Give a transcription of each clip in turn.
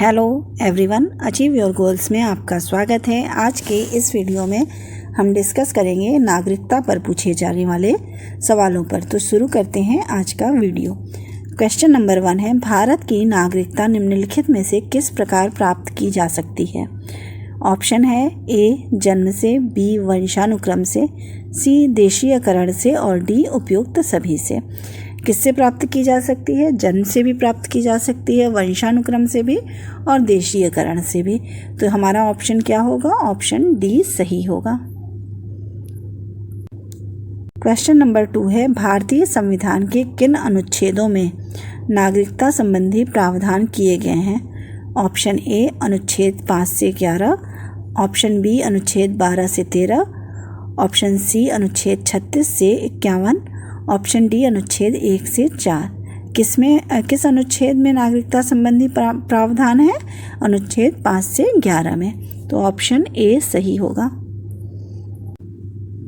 Hello everyone, achieve your goals में आपका स्वागत है। आज के इस वीडियो में हम डिस्कस करेंगे नागरिकता पर पूछे जाने वाले सवालों पर। तो शुरू करते हैं आज का वीडियो। क्वेश्चन नंबर 1 है, भारत की नागरिकता निम्नलिखित में से किस प्रकार प्राप्त की जा सकती है? ऑप्शन है ए जन्म से, बी वंशानुक्रम से, सी देशीयकरण से और डी उपयुक्त सभी से। किससे प्राप्त की जा सकती है? जन्म से भी प्राप्त की जा सकती है, वंशानुक्रम से भी और देशीयकरण से भी। तो हमारा ऑप्शन क्या होगा? ऑप्शन डी सही होगा। क्वेश्चन नंबर 2 है, भारतीय संविधान के किन अनुच्छेदों में नागरिकता संबंधी प्रावधान किए गए हैं? ऑप्शन ए अनुच्छेद 5 से 11, ऑप्शन बी अनुच्छेद 12 से 13, ऑप्शन सी अनुच्छेद 36 से 51, ऑप्शन डी अनुच्छेद 1 से 4। किस अनुच्छेद में नागरिकता संबंधी प्रावधान है? अनुच्छेद 5 से 11 में। तो ऑप्शन ए सही होगा।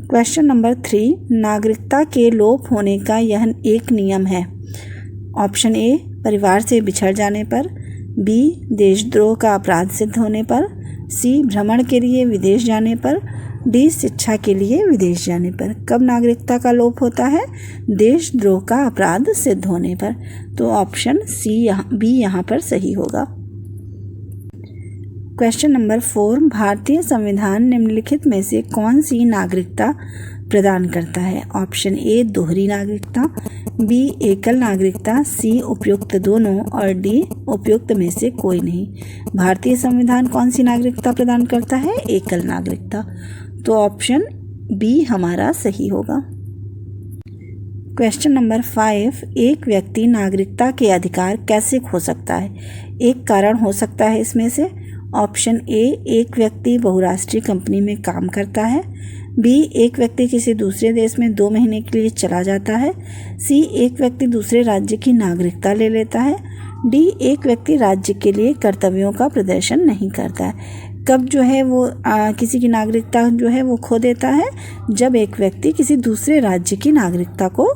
क्वेश्चन नंबर 3, नागरिकता के लोप होने का यह एक नियम है। ऑप्शन ए परिवार से बिछड़ जाने पर, बी देशद्रोह का अपराध सिद्ध होने पर, सी भ्रमण के लिए विदेश जाने पर, डी शिक्षा के लिए विदेश जाने पर। कब नागरिकता का लोप होता है? देशद्रोह का अपराध सिद्ध होने पर। तो ऑप्शन बी यहाँ पर सही होगा। क्वेश्चन नंबर 4, भारतीय संविधान निम्नलिखित में से कौन सी नागरिकता प्रदान करता है? ऑप्शन ए दोहरी नागरिकता, बी एकल नागरिकता, सी उपयुक्त दोनों और डी उपयुक्त में से कोई नहीं। भारतीय संविधान कौन सी नागरिकता प्रदान करता है? एकल नागरिकता। तो ऑप्शन बी हमारा सही होगा। क्वेश्चन नंबर 5, एक व्यक्ति नागरिकता के अधिकार कैसे खो सकता है? एक कारण हो सकता है इसमें से। ऑप्शन ए एक व्यक्ति बहुराष्ट्रीय कंपनी में काम करता है, बी एक व्यक्ति किसी दूसरे देश में 2 महीने के लिए चला जाता है, सी एक व्यक्ति दूसरे राज्य की नागरिकता ले लेता है, डी एक व्यक्ति राज्य के लिए कर्तव्यों का प्रदर्शन नहीं करता है। कब जो है वो किसी की नागरिकता जो है वो खो देता है? जब एक व्यक्ति किसी दूसरे राज्य की नागरिकता को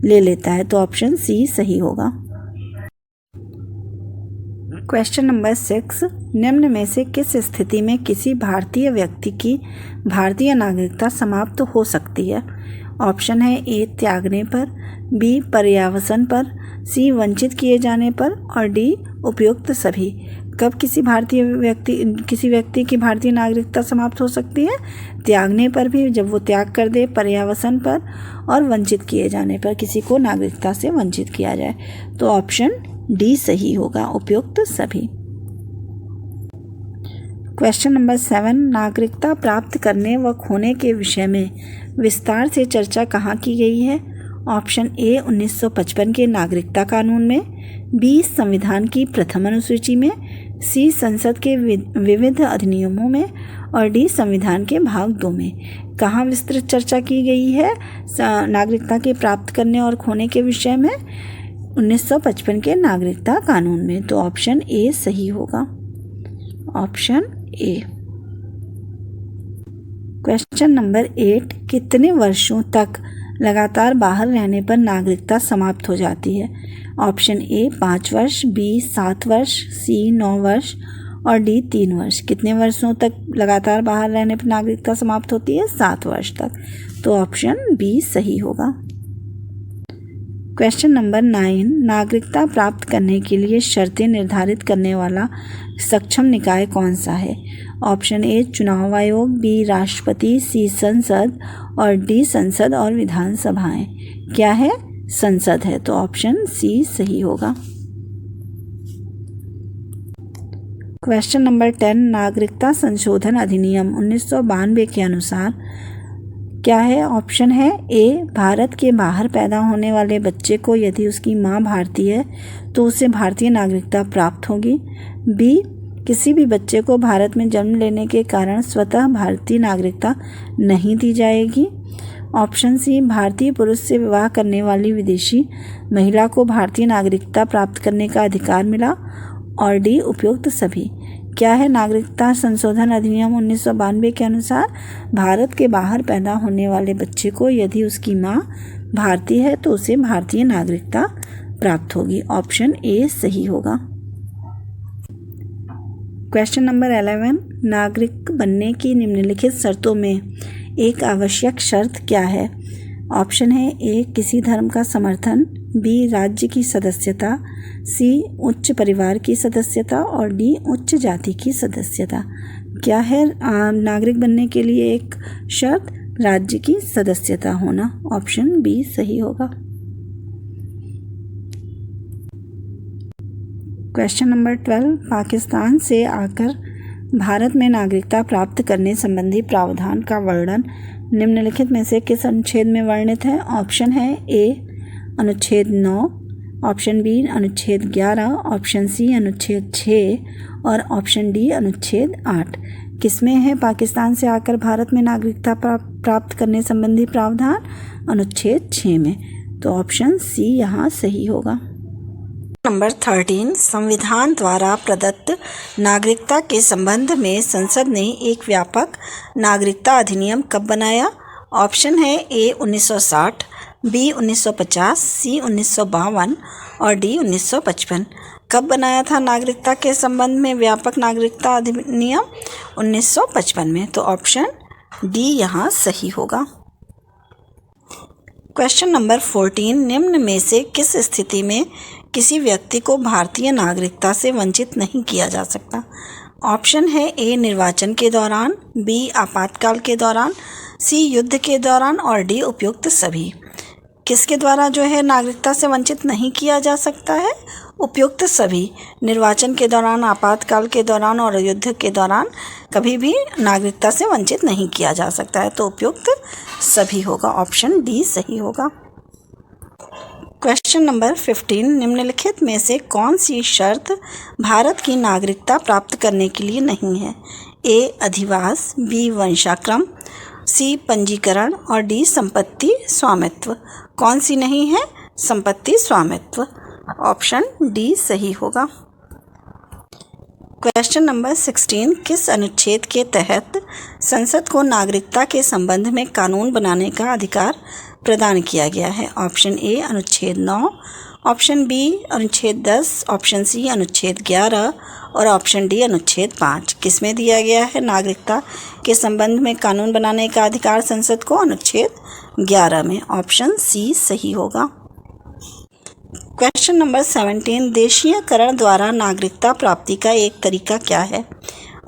ले लेता है। तो ऑप्शन सी सही होगा। क्वेश्चन नंबर 6, निम्न में से किस स्थिति में किसी भारतीय व्यक्ति की भारतीय नागरिकता समाप्त हो सकती है? ऑप्शन है ए त्यागने पर, बी पर्यावसन पर, सी वंचित किए जाने पर और डी उपयुक्त सभी। कब किसी व्यक्ति की भारतीय नागरिकता समाप्त हो सकती है? त्यागने पर भी, जब वो त्याग कर दे, पर्यावसन पर और वंचित किए जाने पर, किसी को नागरिकता से वंचित किया जाए। तो ऑप्शन डी सही होगा, उपयुक्त सभी। क्वेश्चन नंबर 7, नागरिकता प्राप्त करने व खोने के विषय में विस्तार से चर्चा कहाँ की गई है? ऑप्शन ए 1955 के नागरिकता कानून में, बी संविधान की प्रथम अनुसूची में, सी संसद के विविध अधिनियमों में और डी संविधान के भाग 2 में। कहाँ विस्तृत चर्चा की गई है नागरिकता के प्राप्त करने और खोने के विषय में? 1955 के नागरिकता कानून में। तो ऑप्शन ए सही होगा, ऑप्शन ए। क्वेश्चन नंबर 8, कितने वर्षों तक लगातार बाहर रहने पर नागरिकता समाप्त हो जाती है? ऑप्शन ए 5 वर्ष, बी 7 वर्ष, सी 9 वर्ष और डी 3 वर्ष। कितने वर्षों तक लगातार बाहर रहने पर नागरिकता समाप्त होती है? 7 वर्ष तक। तो ऑप्शन बी सही होगा। क्वेश्चन नंबर 9, नागरिकता प्राप्त करने के लिए शर्तें निर्धारित करने वाला सक्षम निकाय कौन सा है? ऑप्शन ए चुनाव आयोग, बी राष्ट्रपति, सी संसद और डी संसद और विधानसभाएं। क्या है? संसद है। तो ऑप्शन सी सही होगा। क्वेश्चन नंबर 10, नागरिकता संशोधन अधिनियम 1992 के अनुसार क्या है? ऑप्शन है ए भारत के बाहर पैदा होने वाले बच्चे को यदि उसकी माँ भारतीय है तो उसे भारतीय नागरिकता प्राप्त होगी, बी किसी भी बच्चे को भारत में जन्म लेने के कारण स्वतः भारतीय नागरिकता नहीं दी जाएगी, ऑप्शन सी भारतीय पुरुष से विवाह करने वाली विदेशी महिला को भारतीय नागरिकता प्राप्त करने का अधिकार मिला और डी उपयुक्त सभी। क्या है? नागरिकता संशोधन अधिनियम 1992 के अनुसार भारत के बाहर पैदा होने वाले बच्चे को यदि उसकी माँ भारतीय है तो उसे भारतीय नागरिकता प्राप्त होगी। ऑप्शन ए सही होगा। क्वेश्चन नंबर 11, नागरिक बनने की निम्नलिखित शर्तों में एक आवश्यक शर्त क्या है? ऑप्शन है ए किसी धर्म का समर्थन, बी राज्य की सदस्यता, सी उच्च परिवार की सदस्यता और डी उच्च जाति की सदस्यता। क्या है नागरिक बनने के लिए एक शर्त? राज्य की सदस्यता होना। ऑप्शन बी सही होगा। क्वेश्चन नंबर 12, पाकिस्तान से आकर भारत में नागरिकता प्राप्त करने संबंधी प्रावधान का वर्णन निम्नलिखित में से किस अनुच्छेद में वर्णित है? ऑप्शन है ए अनुच्छेद 9, ऑप्शन बी अनुच्छेद 11, ऑप्शन सी अनुच्छेद 6 और ऑप्शन डी अनुच्छेद 8। किसमें है पाकिस्तान से आकर भारत में नागरिकता प्राप्त करने संबंधी प्रावधान? अनुच्छेद 6 में। तो ऑप्शन सी यहाँ सही होगा। नंबर 13, संविधान द्वारा प्रदत्त नागरिकता के संबंध में संसद ने एक व्यापक नागरिकता अधिनियम कब बनाया? ऑप्शन है ए 1960, बी 1950, सी 1952 और डी 1955। कब बनाया था नागरिकता के संबंध में व्यापक नागरिकता अधिनियम? 1955 में। तो ऑप्शन डी यहाँ सही होगा। क्वेश्चन नंबर 14, निम्न में से किस स्थिति में किसी व्यक्ति को भारतीय नागरिकता से वंचित नहीं किया जा सकता? ऑप्शन है ए निर्वाचन के दौरान, बी आपातकाल के दौरान, सी युद्ध के दौरान और डी उपयुक्त सभी। किसके द्वारा जो है नागरिकता से वंचित नहीं किया जा सकता है? उपयुक्त सभी। निर्वाचन के दौरान, आपातकाल के दौरान और युद्ध के दौरान कभी भी नागरिकता से वंचित नहीं किया जा सकता है। तो उपयुक्त सभी होगा। ऑप्शन डी सही होगा। क्वेश्चन नंबर 15, निम्नलिखित में से कौन सी शर्त भारत की नागरिकता प्राप्त करने के लिए नहीं है? ए अधिवास, बी वंशाक्रम, सी पंजीकरण और डी संपत्ति स्वामित्व। कौन सी नहीं है? संपत्ति स्वामित्व। ऑप्शन डी सही होगा। क्वेश्चन नंबर 16, किस अनुच्छेद के तहत संसद को नागरिकता के संबंध में कानून बनाने का अधिकार प्रदान किया गया है? ऑप्शन ए अनुच्छेद 9, ऑप्शन बी अनुच्छेद 10, ऑप्शन सी अनुच्छेद 11 और ऑप्शन डी अनुच्छेद 5। किसमें दिया गया है नागरिकता के संबंध में कानून बनाने का अधिकार संसद को? अनुच्छेद 11 में। ऑप्शन सी सही होगा। क्वेश्चन नंबर 17, देशीयकरण द्वारा नागरिकता प्राप्ति का एक तरीका क्या है?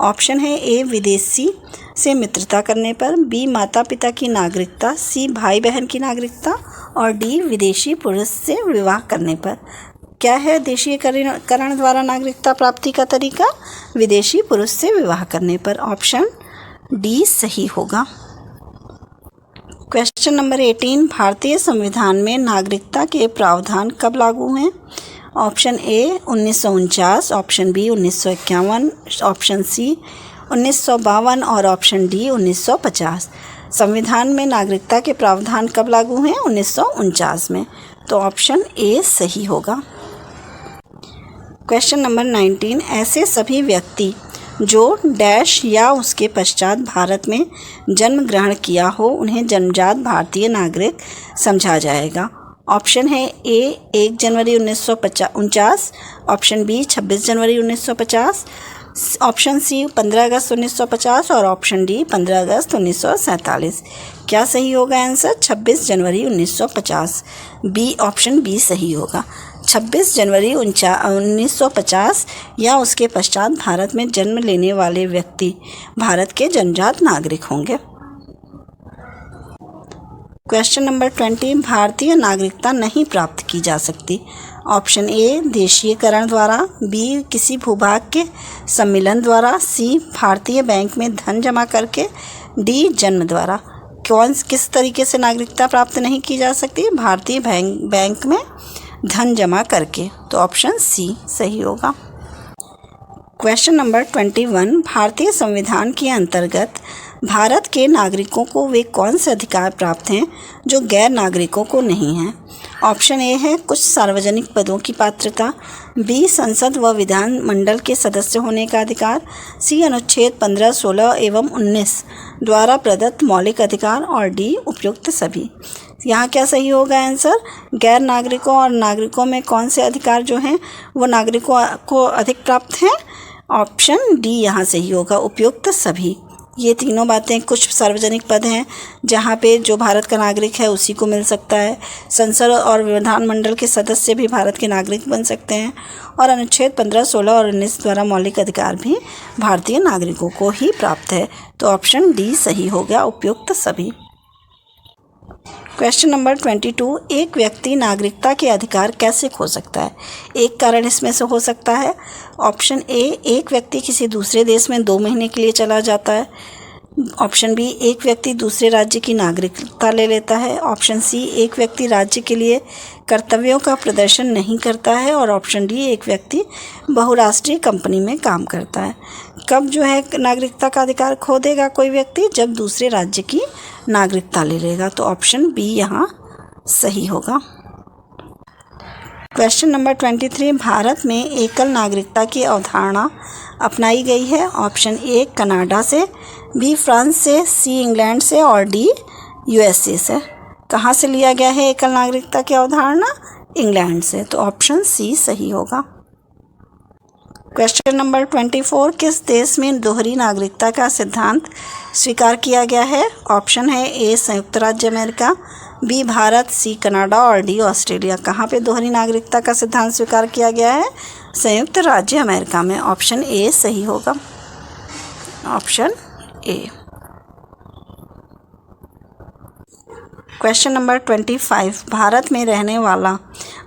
ऑप्शन है ए विदेशी से मित्रता करने पर, बी माता पिता की नागरिकता, सी भाई बहन की नागरिकता और डी विदेशी पुरुष से विवाह करने पर। क्या है देशीयकरण द्वारा नागरिकता प्राप्ति का तरीका? विदेशी पुरुष से विवाह करने पर। ऑप्शन डी सही होगा। क्वेश्चन नंबर 18, भारतीय संविधान में नागरिकता के प्रावधान कब लागू हैं? Option A 1949, option B 1951, option C 1952 और ऑप्शन डी 1950। संविधान में नागरिकता के प्रावधान कब लागू हैं? 1949 में। तो ऑप्शन ए सही होगा। क्वेश्चन नंबर 19, ऐसे सभी व्यक्ति जो डैश या उसके पश्चात भारत में जन्म ग्रहण किया हो उन्हें जन्मजात भारतीय नागरिक समझा जाएगा। ऑप्शन है ए 1 जनवरी 1949, ऑप्शन बी 26 जनवरी 1950, ऑप्शन सी 15 अगस्त 1950 और ऑप्शन डी 15 अगस्त 1947। क्या सही होगा आंसर? 26 जनवरी 1950। बी ऑप्शन बी सही होगा। 26 जनवरी 1950 या उसके पश्चात भारत में जन्म लेने वाले व्यक्ति भारत के जन्मजात नागरिक होंगे। क्वेश्चन नंबर 20, भारतीय नागरिकता नहीं प्राप्त की जा सकती। ऑप्शन ए देशीयकरण द्वारा, बी किसी भूभाग के सम्मिलन द्वारा, सी भारतीय बैंक में धन जमा करके, डी जन्म द्वारा। किस तरीके से नागरिकता प्राप्त नहीं की जा सकती? भारतीय बैंक में धन जमा करके। तो ऑप्शन सी सही होगा। क्वेश्चन नंबर 21, भारतीय संविधान के अंतर्गत भारत के नागरिकों को वे कौन से अधिकार प्राप्त हैं जो गैर नागरिकों को नहीं हैं? ऑप्शन ए है कुछ सार्वजनिक पदों की पात्रता, बी संसद व विधान मंडल के सदस्य होने का अधिकार, सी अनुच्छेद 15, 16 एवं 19 द्वारा प्रदत्त मौलिक अधिकार और डी उपयुक्त सभी। यहाँ क्या सही होगा आंसर? गैर नागरिकों और नागरिकों में कौन से अधिकार जो हैं वो नागरिकों को अधिक प्राप्त हैं? ऑप्शन डी यहाँ सही होगा, उपयुक्त सभी। ये तीनों बातें कुछ सार्वजनिक पद हैं जहाँ पे जो भारत का नागरिक है उसी को मिल सकता है। संसद और विधानमंडल के सदस्य भी भारत के नागरिक बन सकते हैं और अनुच्छेद 15, 16 और 19 द्वारा मौलिक अधिकार भी भारतीय नागरिकों को ही प्राप्त है। तो ऑप्शन डी सही हो गया, उपयुक्त सभी। क्वेश्चन नंबर 22, एक व्यक्ति नागरिकता के अधिकार कैसे खो सकता है? एक कारण इसमें से हो सकता है। ऑप्शन ए, एक व्यक्ति किसी दूसरे देश में 2 महीने के लिए चला जाता है। ऑप्शन बी, एक व्यक्ति दूसरे राज्य की नागरिकता ले लेता है। ऑप्शन सी, एक व्यक्ति राज्य के लिए कर्तव्यों का प्रदर्शन नहीं करता है। और ऑप्शन डी, एक व्यक्ति बहुराष्ट्रीय कंपनी में काम करता है। कब जो है नागरिकता का अधिकार खो देगा कोई व्यक्ति? जब दूसरे राज्य की नागरिकता ले लेगा। तो ऑप्शन बी यहाँ सही होगा। क्वेश्चन नंबर 23, भारत में एकल नागरिकता की अवधारणा अपनाई गई है। ऑप्शन ए, कनाडा से, बी, फ्रांस से, सी, इंग्लैंड से और डी, यूएसए से। कहाँ से लिया गया है एकल नागरिकता की अवधारणा? इंग्लैंड से। तो ऑप्शन सी सही होगा। क्वेश्चन नंबर 24, किस देश में दोहरी नागरिकता का सिद्धांत स्वीकार किया गया है? ऑप्शन है ए, संयुक्त राज्य अमेरिका, बी, भारत, सी, कनाडा और डी, ऑस्ट्रेलिया। कहाँ पे दोहरी नागरिकता का सिद्धांत स्वीकार किया गया है? संयुक्त राज्य अमेरिका में। ऑप्शन ए सही होगा, option A. Question number 25, Bharat में रहने वाला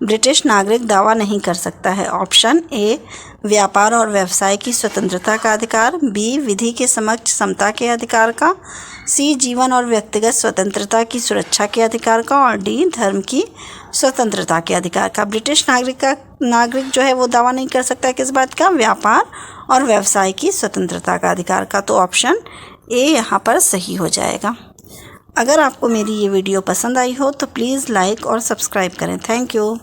ब्रिटिश नागरिक दावा नहीं कर सकता है। ऑप्शन ए, व्यापार और व्यवसाय की स्वतंत्रता का अधिकार, बी, विधि के समक्ष समता के अधिकार का, सी, जीवन और व्यक्तिगत स्वतंत्रता की सुरक्षा के अधिकार का और डी, धर्म की स्वतंत्रता के अधिकार का। ब्रिटिश नागरिक जो है वो दावा नहीं कर सकता है किस बात का? व्यापार और व्यवसाय की स्वतंत्रता का अधिकार का। तो ऑप्शन ए यहाँ पर सही हो जाएगा। अगर आपको मेरी ये वीडियो पसंद आई हो तो प्लीज़ लाइक और सब्सक्राइब करें। Thank you.